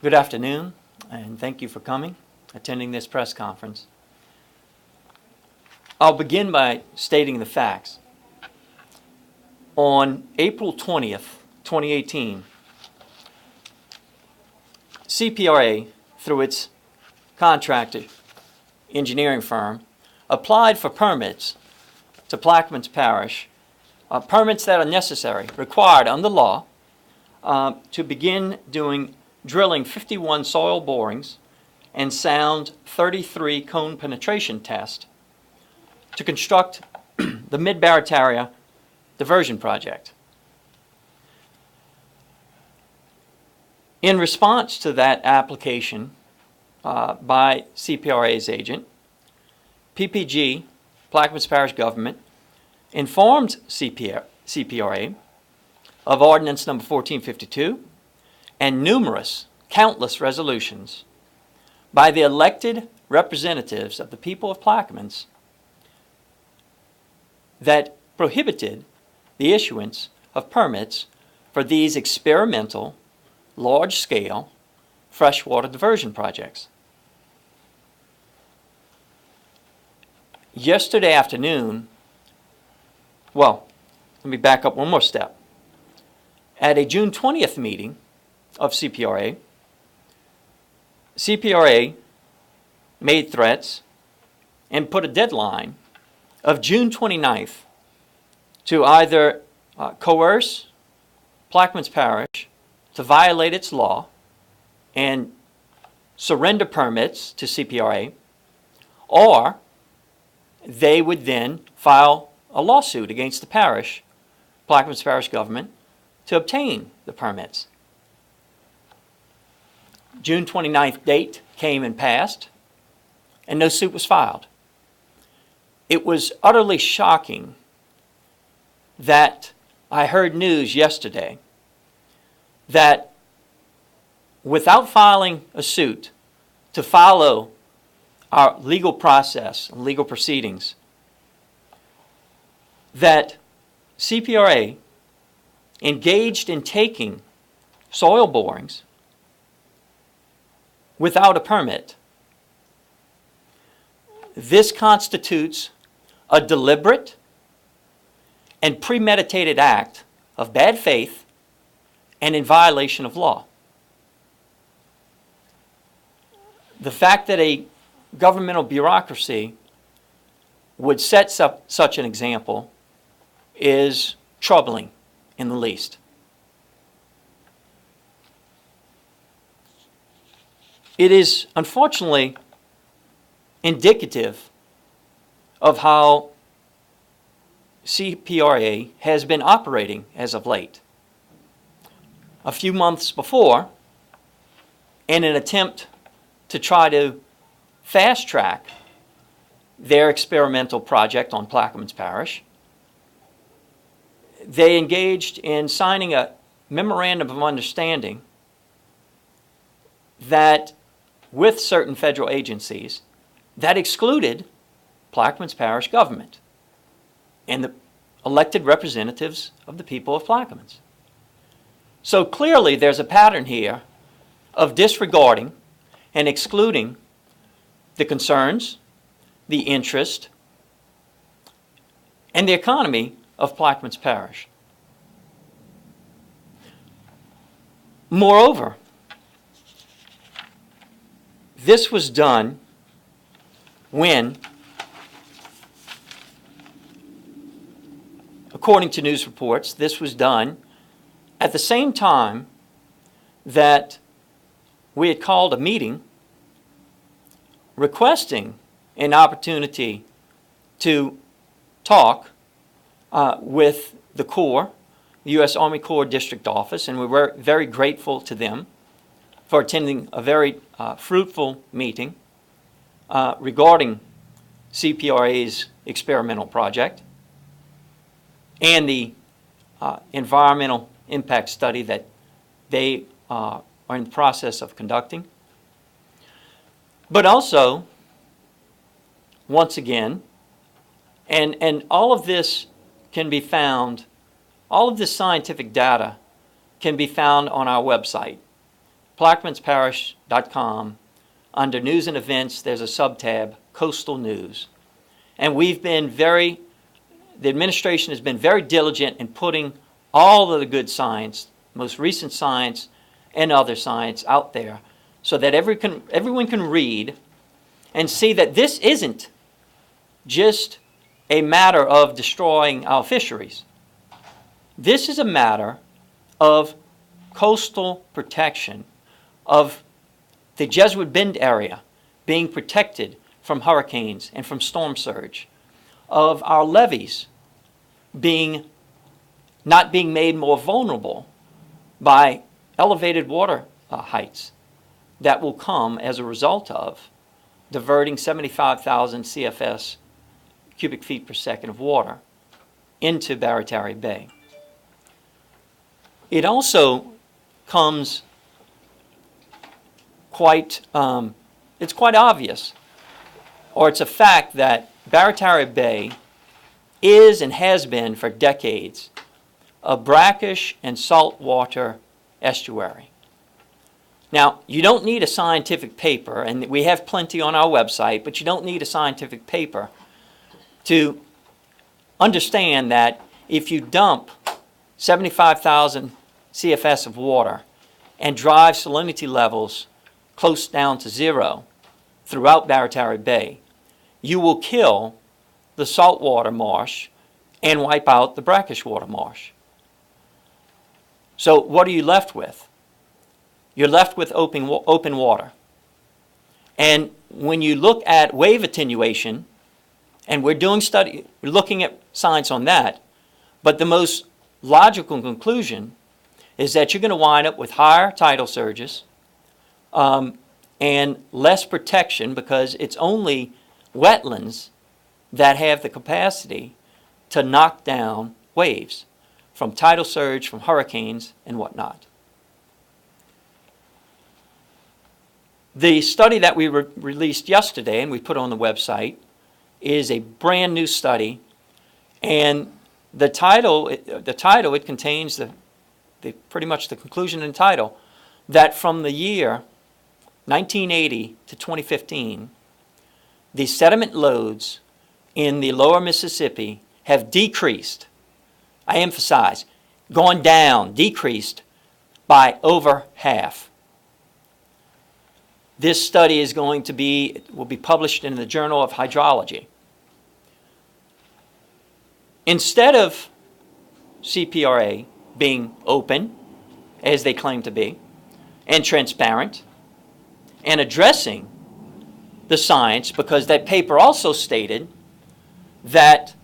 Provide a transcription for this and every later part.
Good afternoon, and thank you for coming, attending this press conference. I'll begin by stating the facts. On April 20th, 2018, CPRA, through its contracted engineering firm, applied for permits to Plaquemines Parish, permits that are necessary, required under law, to begin doing drilling 51 soil borings and sound 33 cone penetration tests to construct the Mid-Barataria diversion project. In response to that application by CPRA's agent, PPG, Plaquemines Parish Government, informed CPRA of Ordinance Number 1452 and countless resolutions by the elected representatives of the people of Plaquemines that prohibited the issuance of permits for these experimental, large-scale freshwater diversion projects. Yesterday afternoon, well, let me back up one more step. At a June 20th meeting of CPRA made threats and put a deadline of June 29th to either coerce Plaquemines Parish to violate its law and surrender permits to CPRA, or they would then file a lawsuit against the parish, Plaquemines Parish government, to obtain the permits. June 29th date came and passed, and no suit was filed. It was utterly shocking that I heard news yesterday that without filing a suit to follow our legal process and legal proceedings, that CPRA engaged in taking soil borings without a permit. This constitutes a deliberate and premeditated act of bad faith and in violation of law. The fact that a governmental bureaucracy would set such an example is troubling in the least. It is unfortunately indicative of how CPRA has been operating as of late. A few months before, in an attempt to try to fast-track their experimental project on Plaquemines Parish, they engaged in signing a memorandum of understanding that with certain federal agencies that excluded Plaquemines Parish government and the elected representatives of the people of Plaquemines. So clearly there's a pattern here of disregarding and excluding the concerns, the interest, and the economy of Plaquemines Parish. Moreover, this was done when, according to news reports, this was done at the same time that we had called a meeting requesting an opportunity to talk with the Corps, the U.S. Army Corps District Office, and we were very grateful to them for attending a very fruitful meeting regarding CPRA's experimental project and the environmental impact study that they are in the process of conducting. But also, once again, and all of this can be found, all of this scientific data can be found on our website plaqueminesparish.com, under News and Events, there's a sub-tab, Coastal News. And the administration has been very diligent in putting all of the good science, most recent science and other science out there so that everyone can read and see that this isn't just a matter of destroying our fisheries. This is a matter of coastal protection, of the Jesuit Bend area being protected from hurricanes and from storm surge, of our levees not being made more vulnerable by elevated water heights that will come as a result of diverting 75,000 CFS cubic feet per second of water into Barataria Bay. It also comes it's quite obvious, or it's a fact, that Barataria Bay is and has been for decades a brackish and saltwater estuary. Now, you don't need a scientific paper, and we have plenty on our website, but you don't need a scientific paper to understand that if you dump 75,000 CFS of water and drive salinity levels close down to zero throughout Barataria Bay, you will kill the saltwater marsh and wipe out the brackish water marsh. So what are you left with? You're left with open water. And when you look at wave attenuation, and we're looking at science on that, but the most logical conclusion is that you're going to wind up with higher tidal surges and less protection, because it's only wetlands that have the capacity to knock down waves from tidal surge, from hurricanes, and whatnot. The study that we released yesterday and we put on the website is a brand new study, and the title it contains pretty much the conclusion and title that from the year 1980 to 2015, the sediment loads in the lower Mississippi have decreased. I emphasize, gone down, decreased by over half. This study will be published in the Journal of Hydrology. Instead of CPRA being open, as they claim to be, and transparent, and addressing the science, because that paper also stated that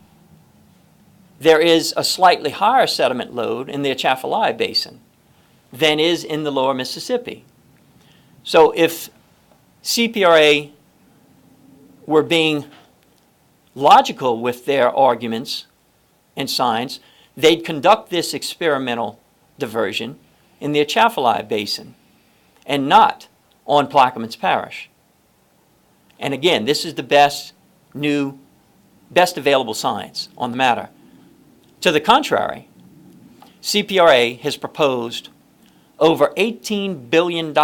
there is a slightly higher sediment load in the Atchafalaya Basin than is in the lower Mississippi. So if CPRA were being logical with their arguments and science, they'd conduct this experimental diversion in the Atchafalaya Basin and not on Plaquemines Parish. And again, this is the best available science on the matter. To the contrary, CPRA has proposed over $18 billion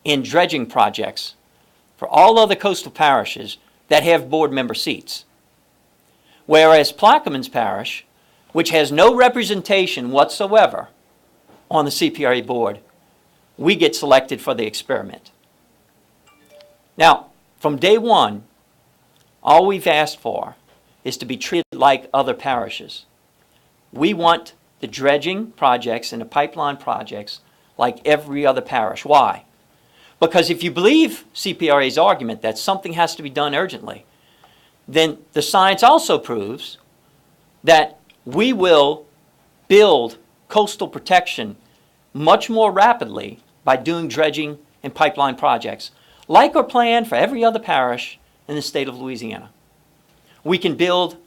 in dredging projects for all other coastal parishes that have board member seats. Whereas Plaquemines Parish, which has no representation whatsoever on the CPRA board, we get selected for the experiment. Now, from day one, all we've asked for is to be treated like other parishes. We want the dredging projects and the pipeline projects like every other parish. Why? Because if you believe CPRA's argument that something has to be done urgently, then the science also proves that we will build coastal protection much more rapidly by doing dredging and pipeline projects, like are planned for every other parish in the state of Louisiana. We can build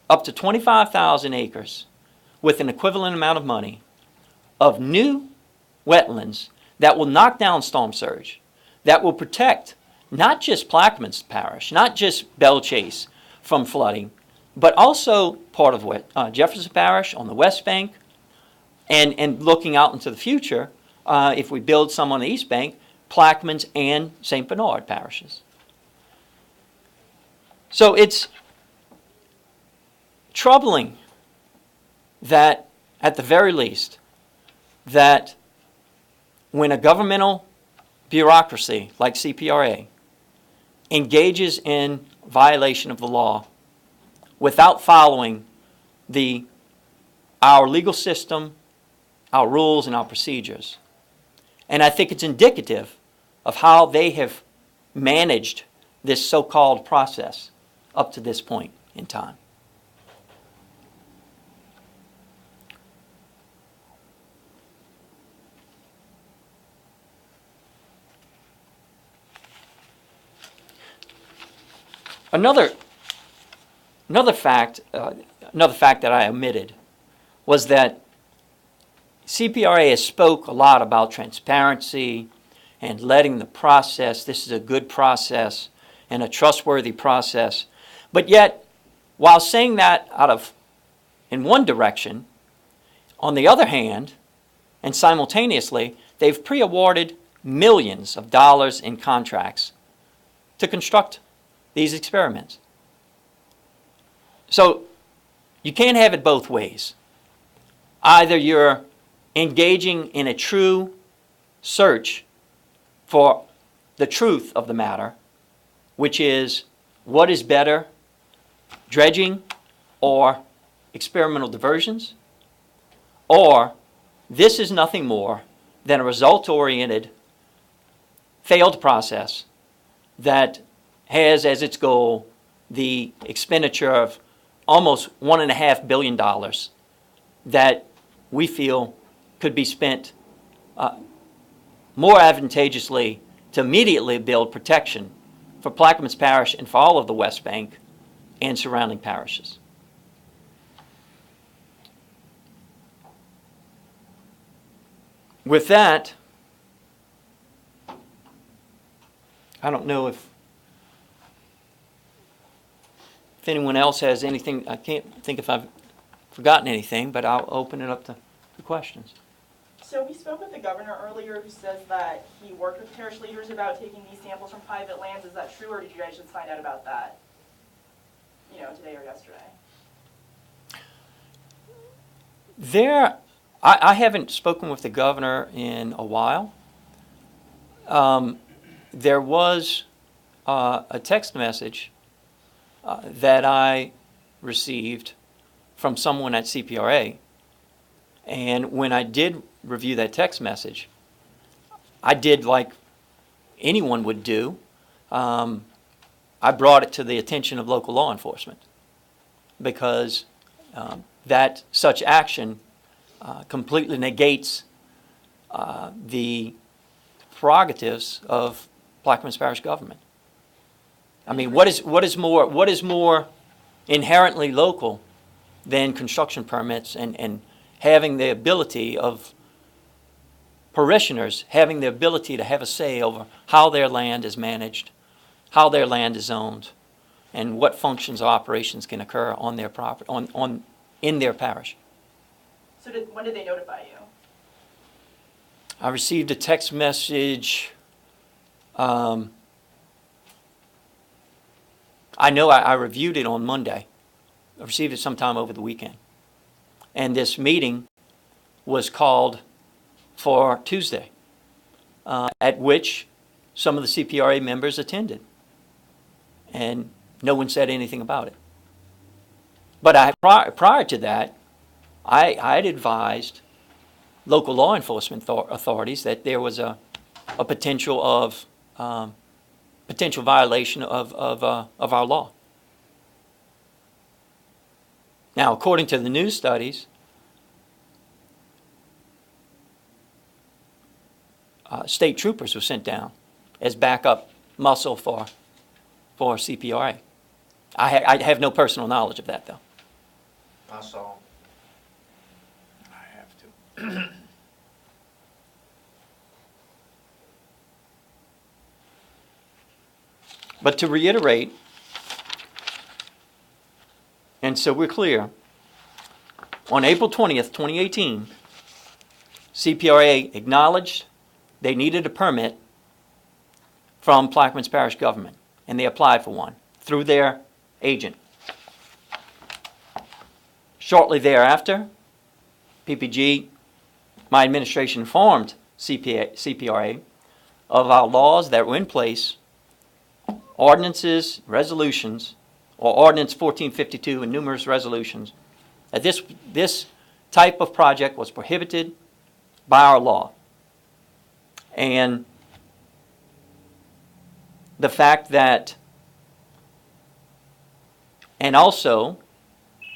up to 25,000 acres with an equivalent amount of money of new wetlands that will knock down storm surge, that will protect not just Plaquemines Parish, not just Belle Chase from flooding, but also part of Jefferson Parish on the West Bank, and looking out into the future, if we build some on the East Bank, Plaquemines and St. Bernard parishes. So it's troubling that, at the very least, that when a governmental bureaucracy like CPRA engages in violation of the law without following our legal system, our rules, and our procedures. And I think it's indicative of how they have managed this so-called process up to this point in time. Another fact that I omitted was that CPRA has spoke a lot about transparency and letting the process, this is a good process and a trustworthy process. But yet, while saying that in one direction, on the other hand, and simultaneously, they've pre-awarded millions of dollars in contracts to construct these experiments. So you can't have it both ways. Either you're engaging in a true search for the truth of the matter, which is what is better, dredging or experimental diversions, or this is nothing more than a result-oriented failed process that has as its goal the expenditure of almost $1.5 billion that we feel could be spent more advantageously to immediately build protection for Plaquemines Parish and for all of the West Bank and surrounding parishes. With that, I don't know if anyone else has anything. I can't think if I've forgotten anything, but I'll open it up to questions. So we spoke with the governor earlier, who says that he worked with parish leaders about taking these samples from private lands. Is that true, or did you guys just find out about that, today or yesterday? I haven't spoken with the governor in a while. There was a text message that I received from someone at CPRA, and when I did review that text message, I did like anyone would do. I brought it to the attention of local law enforcement because that such action completely negates the prerogatives of Plaquemines Parish government. I mean, what is more inherently local than construction permits and having the ability of parishioners having the ability to have a say over how their land is managed, how their land is owned, and what functions or operations can occur on their property, in their parish. So when did they notify you? I received a text message. I know I reviewed it on Monday. I received it sometime over the weekend. And this meeting was called for Tuesday, at which some of the CPRA members attended. And no one said anything about it. But prior to that, I had advised local law enforcement authorities that there was a potential violation of our law. Now, according to the news studies, state troopers were sent down as backup muscle for CPRA. I have no personal knowledge of that, though. I saw. I have to. But to reiterate, and so we're clear, on April 20th, 2018, CPRA acknowledged they needed a permit from Plaquemines Parish government, and they applied for one through their agent. Shortly thereafter, PPG, my administration, informed CPRA of our laws that were in place, ordinances, resolutions, or Ordinance 1452 and numerous resolutions, that this type of project was prohibited by our law. And the fact that, and also,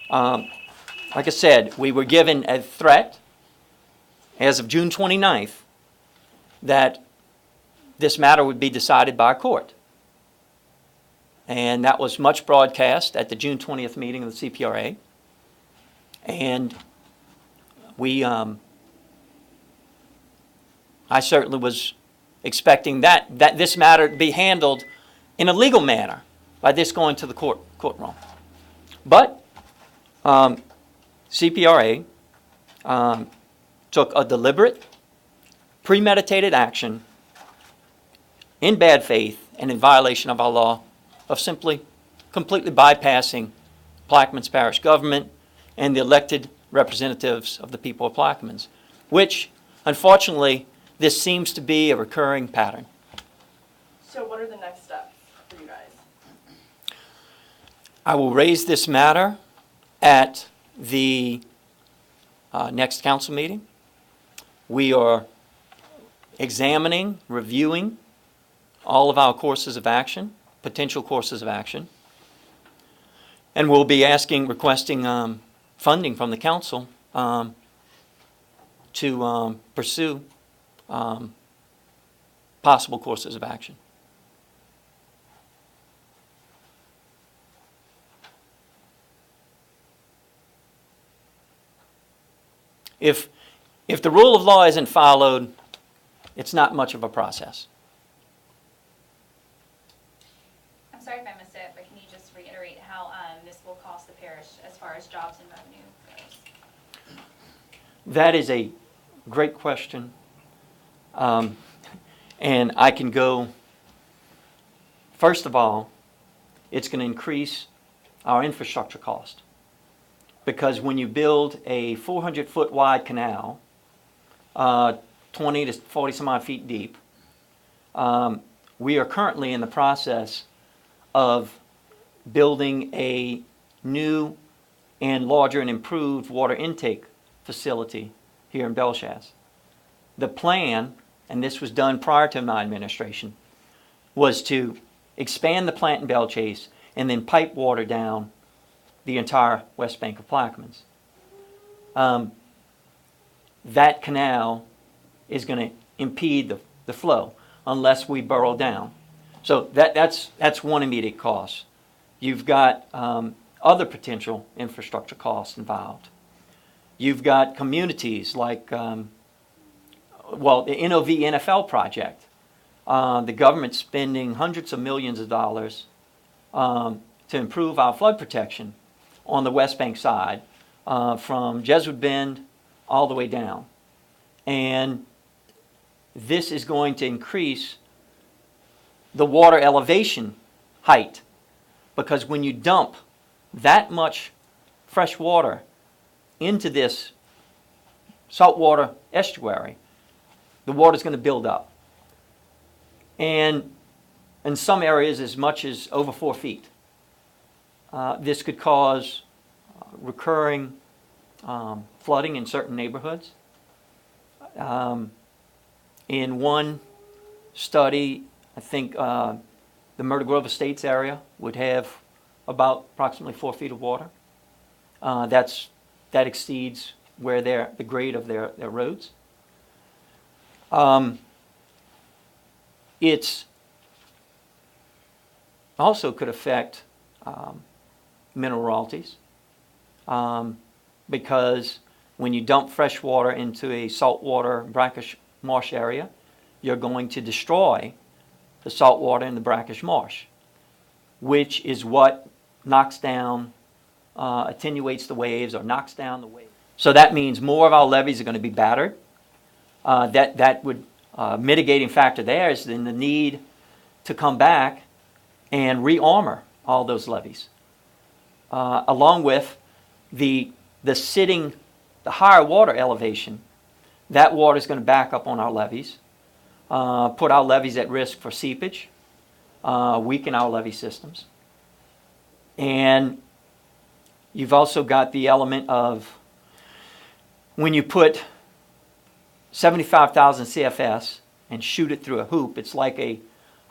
like I said, we were given a threat as of June 29th that this matter would be decided by a court. And that was much broadcast at the June 20th meeting of the CPRA. And I certainly was expecting that this matter to be handled in a legal manner by this going to the courtroom. But CPRA took a deliberate, premeditated action in bad faith and in violation of our law of simply completely bypassing Plaquemines Parish government and the elected representatives of the people of Plaquemines, which, unfortunately, this seems to be a recurring pattern. So what are the next steps for you guys? I will raise this matter at the next council meeting. We are examining, reviewing all of our courses of action, potential courses of action, and we'll be requesting funding from the council to pursue possible courses of action. If the rule of law isn't followed, it's not much of a process. I'm sorry if I missed it, but can you just reiterate how this will cost the parish as far as jobs and revenue goes? That is a great question. And I can go, first of all, it's going to increase our infrastructure cost. Because when you build a 400-foot wide canal, 20 to 40 some odd feet deep, we are currently in the process of building a new and larger and improved water intake facility here in Belchaz. The plan, and this was done prior to my administration, was to expand the plant in Belchaz and then pipe water down the entire west bank of Plaquemines. That canal is going to impede the flow unless we burrow down. So that's one immediate cost. You've got other potential infrastructure costs involved. You've got communities like, the NOV NFL project. The government's spending hundreds of millions of dollars to improve our flood protection on the West Bank side, from Jesuit Bend all the way down. And this is going to increase the water elevation height, because when you dump that much fresh water into this saltwater estuary, the water is going to build up. And in some areas as much as over 4 feet. This could cause recurring flooding in certain neighborhoods. In one study, I think the Myrtle Grove Estates area would have about approximately 4 feet of water. That exceeds where the grade of their roads. It's also could affect mineral royalties, because when you dump fresh water into a saltwater brackish marsh area, you're going to destroy the salt water in the brackish marsh, which is what knocks down, attenuates the waves or knocks down the waves. So that means more of our levees are going to be battered. that would mitigating factor there is then the need to come back and re-armor all those levees, along with the higher water elevation. That water is going to back up on our levees, put our levees at risk for seepage, weaken our levee systems. And you've also got the element of when you put 75,000 CFS and shoot it through a hoop, it's like a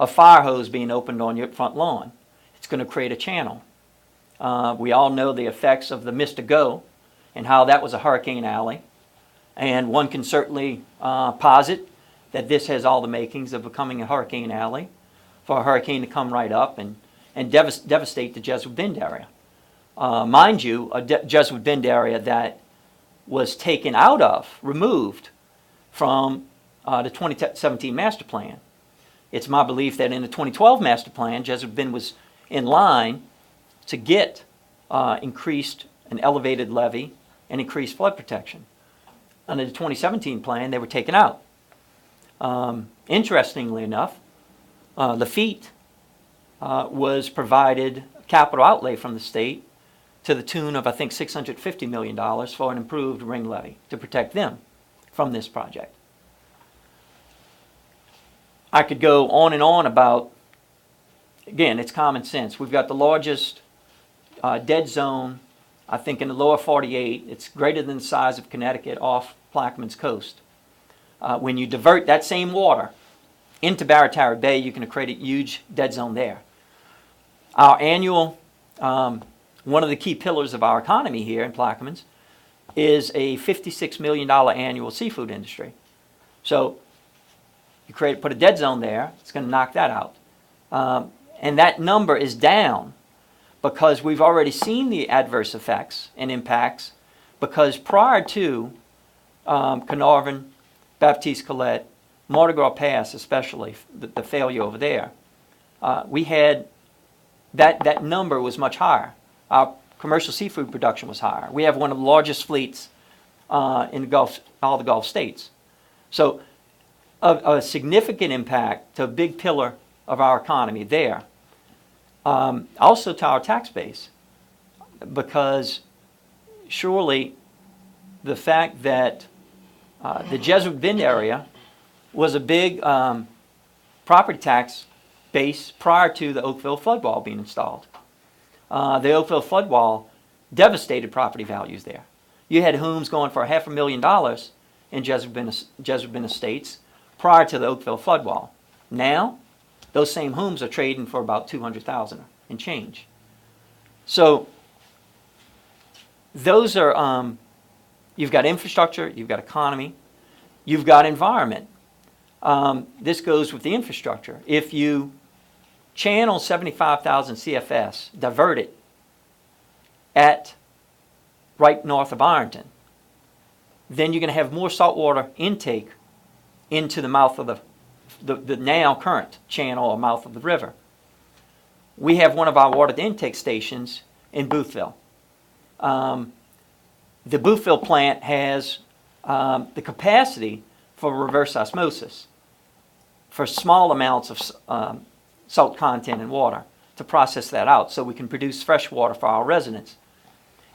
fire hose being opened on your front lawn. It's going to create a channel. We all know the effects of the Mr. Go and how that was a hurricane alley. And one can certainly posit that this has all the makings of becoming a hurricane alley, for a hurricane to come right up and devastate the Jesuit Bend area. Mind you, a Jesuit Bend area that was taken out of, removed from the 2017 master plan. It's my belief that in the 2012 master plan, Jesuit Bend was in line to get increased and elevated levee and increased flood protection. Under the 2017 plan, they were taken out. Interestingly enough, Lafitte was provided capital outlay from the state to the tune of, I think, $650 million for an improved ring levee to protect them from this project. I could go on and on about, again, it's common sense. We've got the largest dead zone, I think, in the lower 48. It's greater than the size of Connecticut off Plaquemines coast. When you divert that same water into Barataria Bay, you can create a huge dead zone there. Our annual, one of the key pillars of our economy here in Plaquemines is a $56 million annual seafood industry. So you put a dead zone there, it's going to knock that out. And that number is down because we've already seen the adverse effects and impacts, because prior to Carnarvon, Baptiste Colette, Mardi Gras Pass especially, the failure over there, we had that number was much higher. Our commercial seafood production was higher. We have one of the largest fleets in the Gulf, all the Gulf states. So a significant impact to a big pillar of our economy there. Also to our tax base, because surely the fact that the Jesuit Bend area was a big property tax base prior to the Oakville flood wall being installed. The Oakville flood wall devastated property values there. You had homes going for $500,000 in Jesuit Bend estates prior to the Oakville flood wall. Now, those same homes are trading for about $200,000 and change. So those are, you've got infrastructure, you've got economy, you've got environment. This goes with the infrastructure. If you channel 75,000 CFS, divert it at right north of Ironton, then you're going to have more saltwater intake into the mouth of the now current channel or mouth of the river. We have one of our water intake stations in Boothville. The Boothville plant has the capacity for reverse osmosis for small amounts of salt content in water to process that out so we can produce fresh water for our residents.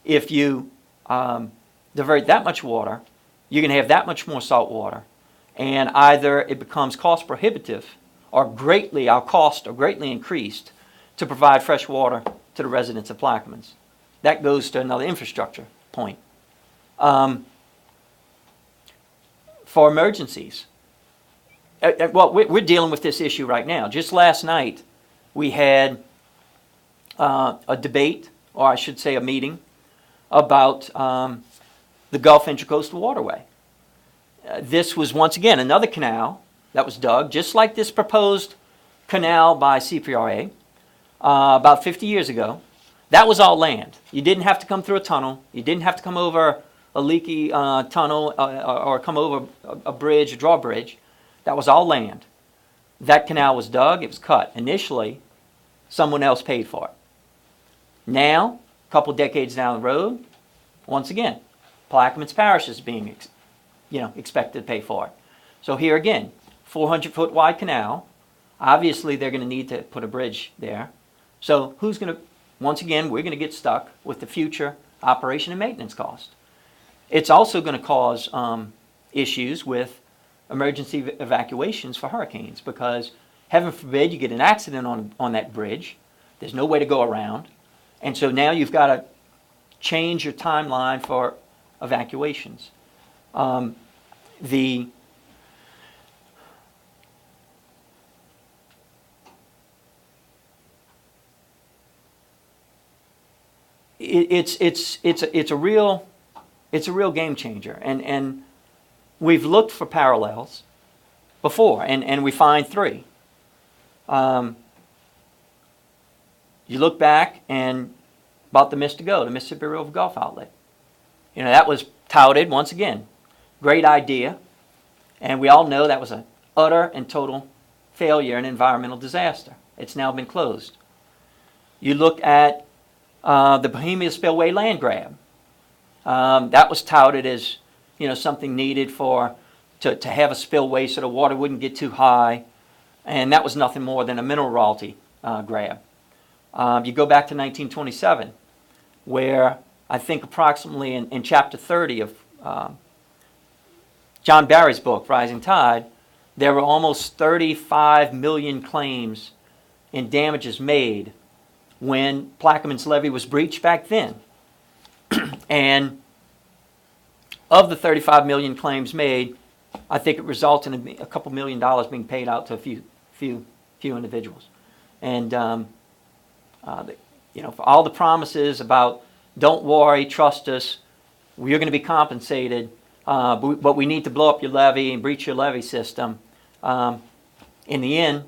If you divert that much water, you're going to have that much more salt water, and either it becomes cost prohibitive or our costs are greatly increased to provide fresh water to the residents of Plaquemines. That goes to another infrastructure point. For emergencies, well, we're dealing with this issue right now. Just last night, we had a debate, or I should say a meeting, about the Gulf Intracoastal Waterway. This was once again another canal that was dug, just like this proposed canal by CPRA about 50 years ago. That was all land. You didn't have to come through a tunnel. You didn't have to come over a leaky tunnel or come over a bridge, a drawbridge. That was all land. That canal was dug, it was cut. Initially, someone else paid for it. Now, a couple decades down the road, once again, Plaquemines Parish is being expected to pay for it. So here again, 400-foot wide canal. Obviously, they're going to need to put a bridge there. So who's going to, once again, we're going to get stuck with the future operation and maintenance cost. It's also going to cause issues with emergency evacuations for hurricanes because, heaven forbid, you get an accident on that bridge. There's no way to go around. And so now you've got to change your timeline for evacuations. It's a real game changer, and we've looked for parallels before, and we find three. You look back and about the Mystico, the Mississippi River Gulf Outlet. You know, that was touted once again. Great idea, and we all know that was an utter and total failure and environmental disaster. It's now been closed. You look at the Bohemia Spillway land grab. That was touted as, you know, something needed to have a spillway so the water wouldn't get too high, and that was nothing more than a mineral royalty grab. You go back to 1927, where I think approximately in chapter 30 of John Barry's book, Rising Tide, there were almost 35 million claims in damages made when Plaquemines levee was breached back then. And of the 35 million claims made, I think it resulted in a couple $1 million being paid out to a few individuals. And you know, for all the promises about don't worry, trust us, you're going to be compensated, but we need to blow up your levee and breach your levee system. In the end,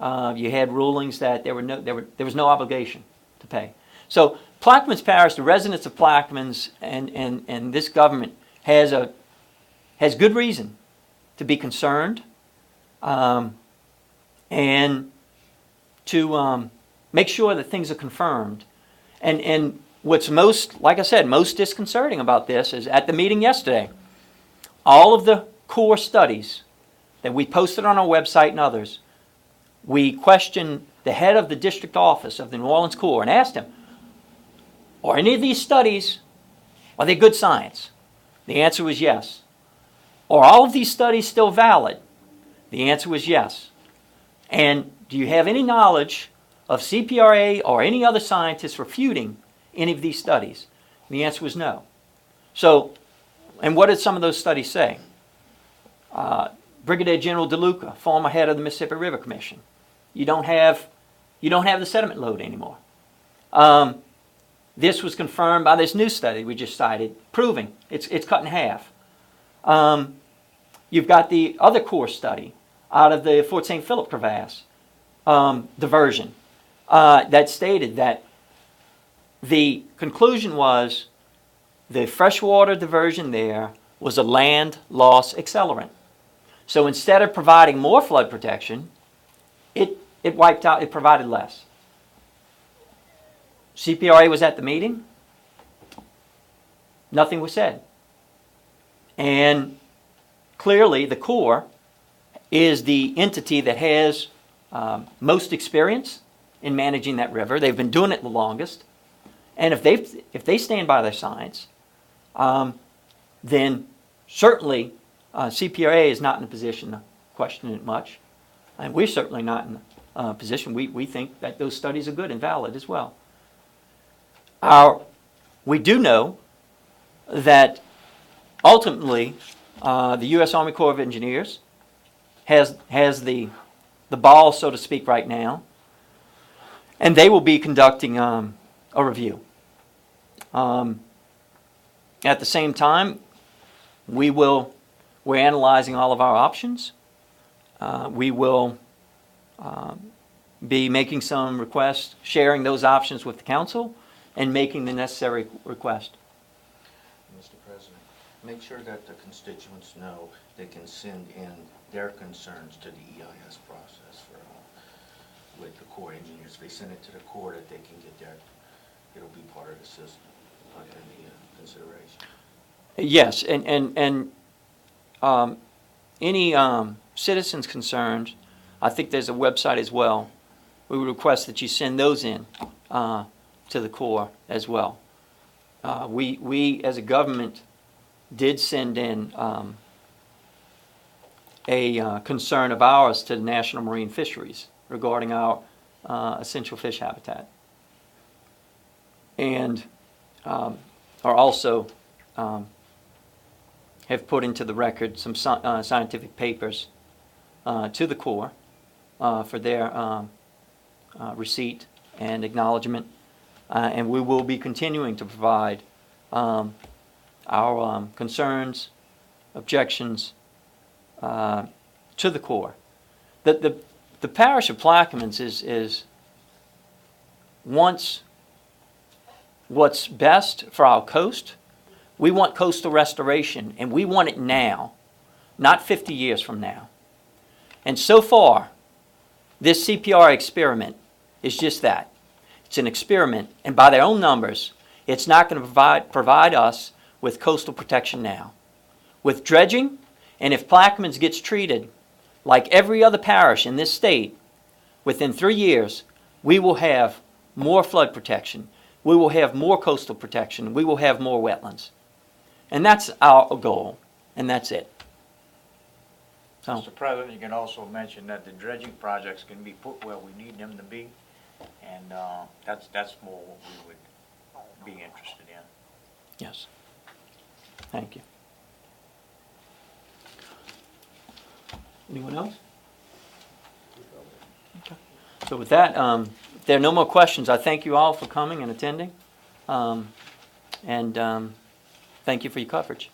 you had rulings that there was no obligation to pay. So Plaquemines Parish, the residents of Plaquemines, and this government has good reason to be concerned, and to make sure that things are confirmed. And what's most, like I said, most disconcerting about this is at the meeting yesterday, all of the core studies that we posted on our website and others, we questioned the head of the district office of the New Orleans Corps and asked him, are any of these studies, are they good science? The answer was yes. Are all of these studies still valid? The answer was yes. And do you have any knowledge of CPRA or any other scientists refuting any of these studies? And the answer was no. So, and what did some of those studies say? Brigadier General DeLuca, former head of the Mississippi River Commission. You don't have the sediment load anymore. This was confirmed by this new study we just cited, proving it's cut in half. You've got the other core study out of the Fort St. Philip crevasse diversion that stated that the conclusion was the freshwater diversion there was a land loss accelerant. So instead of providing more flood protection, it wiped out, it provided less. CPRA was at the meeting. Nothing was said. And clearly the Corps is the entity that has most experience in managing that river. They've been doing it the longest. And if they stand by their science, then certainly CPRA is not in a position to question it much. And we're certainly not in a position. We think that those studies are good and valid as well. We do know that ultimately the U.S. Army Corps of Engineers has the ball, so to speak, right now, and they will be conducting a review. At the same time, we're analyzing all of our options. We will be making some requests, sharing those options with the council, and making the necessary request. Mr. President, make sure that the constituents know they can send in their concerns to the EIS process with the Corps engineers. If they send it to the Corps, that they can get it'll be part of the system under the consideration. Yes, and any citizens concerned, I think there's a website as well. We would request that you send those in to the Corps as well. We as a government did send in a concern of ours to the National Marine Fisheries regarding our essential fish habitat, and are also have put into the record some scientific papers to the Corps for their receipt and acknowledgement, and we will be continuing to provide our concerns, objections to the Corps. The parish of Plaquemines is wants what's best for our coast. We want coastal restoration, and we want it now, not 50 years from now. And so far, this CPRA experiment is just that. It's an experiment, and by their own numbers, it's not going to provide us with coastal protection now. With dredging, and if Plaquemines gets treated like every other parish in this state, within 3 years, we will have more flood protection. We will have more coastal protection. We will have more wetlands. And that's our goal, and that's it. So, Mr. President, you can also mention that the dredging projects can be put where we need them to be, and that's more what we would be interested in. yes. Thank you. Anyone else? Okay. So with that, if there are no more questions, I thank you all for coming and attending, and thank you for your coverage.